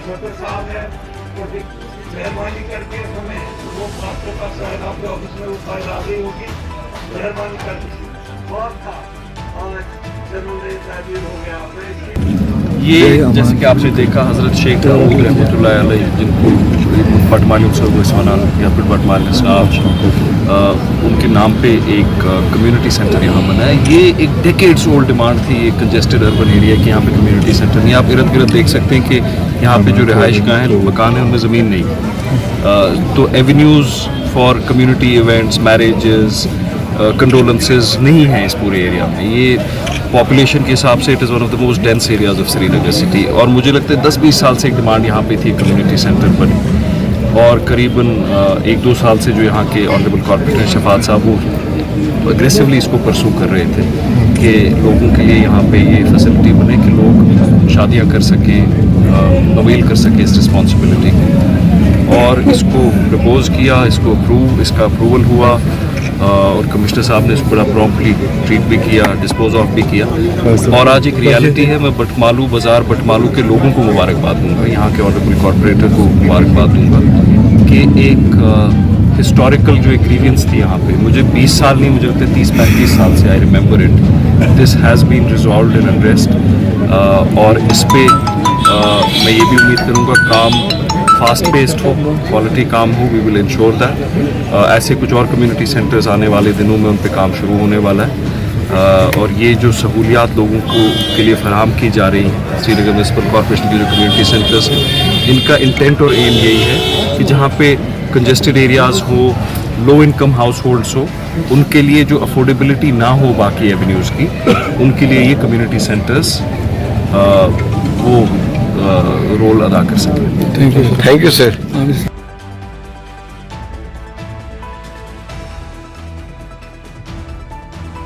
सदर साहब है, मेहरबानी करके हमें वो बातों का शायद आपके ऑफिस में वो फाइल आ गई होगी, मेहरबानी करके बहुत था और जरूर ताबीर हो गया। ये जैसे कि आपने देखा हज़रत शेख दाऊद रहमतुल्लाह अलैह जिनको बटमाली उत्सव इसमान या फिर बटमाली साहब उनके नाम पे एक कम्युनिटी सेंटर यहाँ बना है। ये एक डेकेड्स ओल्ड डिमांड थी, एक कंजेस्टेड अर्बन एरिया कि यहाँ पे कम्युनिटी सेंटर नहीं। आप इर्द गिर्द देख सकते हैं कि यहाँ पे जो रिहाइश गाह हैं, मकान हैं, उनमें ज़मीन नहीं। तो avenues for community events, marriages, condolences नहीं हैं इस पूरे एरिया में। ये पॉपुलेशन के हिसाब से it is one of the most dense areas of Srinagar city. और मुझे लगता है 10-20 साल से एक डिमांड यहाँ पे थी कम्युनिटी सेंटर पर, और करीबन 1-2 साल से जो यहाँ के ऑनरेबल कॉर्पोरेटर शफात साहब वो एग्रेसिवली इसको परसू कर रहे थे कि लोगों के लिए यहाँ पे ये फैसिलिटी बने कि लोग शादियाँ कर सकें, अवेल कर सकें इस रिस्पॉन्सिबिलिटी को। और इसको प्रपोज़ किया, इसका अप्रूवल हुआ और कमिश्नर साहब ने इसको बड़ा प्रॉम्प्टली ट्रीट भी किया, डिस्पोज ऑफ भी किया। और आज एक रियलिटी है। मैं बटमालू बाज़ार, बटमालू के लोगों को मुबारकबाद दूंगा, यहाँ के ऑनरेबल कॉर्पोरेटर को मुबारकबाद दूंगा कि एक हिस्टोरिकल जो एक ग्रीवियंस थी यहाँ पे, मुझे 20 साल नहीं, मुझे लगता है 30-35 साल से I remember it, this has been resolved in unrest. और इस पे मैं ये भी उम्मीद करूँगा काम फास्ट पेस्ड हो, क्वालिटी काम हो। We will ensure that. ऐसे कुछ और कम्युनिटी सेंटर्स आने वाले दिनों में उन पे काम शुरू होने वाला है। और ये जो सहूलियात लोगों को के लिए फराहम की जा रही हैं श्रीनगर म्यूनसिपल कॉर्पोरेशन के जो कम्युनिटी सेंटर्स हैं, इनका इंटेंट और एम यही है कि जहाँ पे कंजेस्टेड एरियाज़ हो, लो इनकम हाउस होल्ड्स हो, उनके लिए जो अफोर्डेबिलिटी ना हो बाकी एवेन्यूज़ की, उनके लिए ये कम्युनिटी सेंटर्स वो रोल अदा कर सकें। Thank you sir.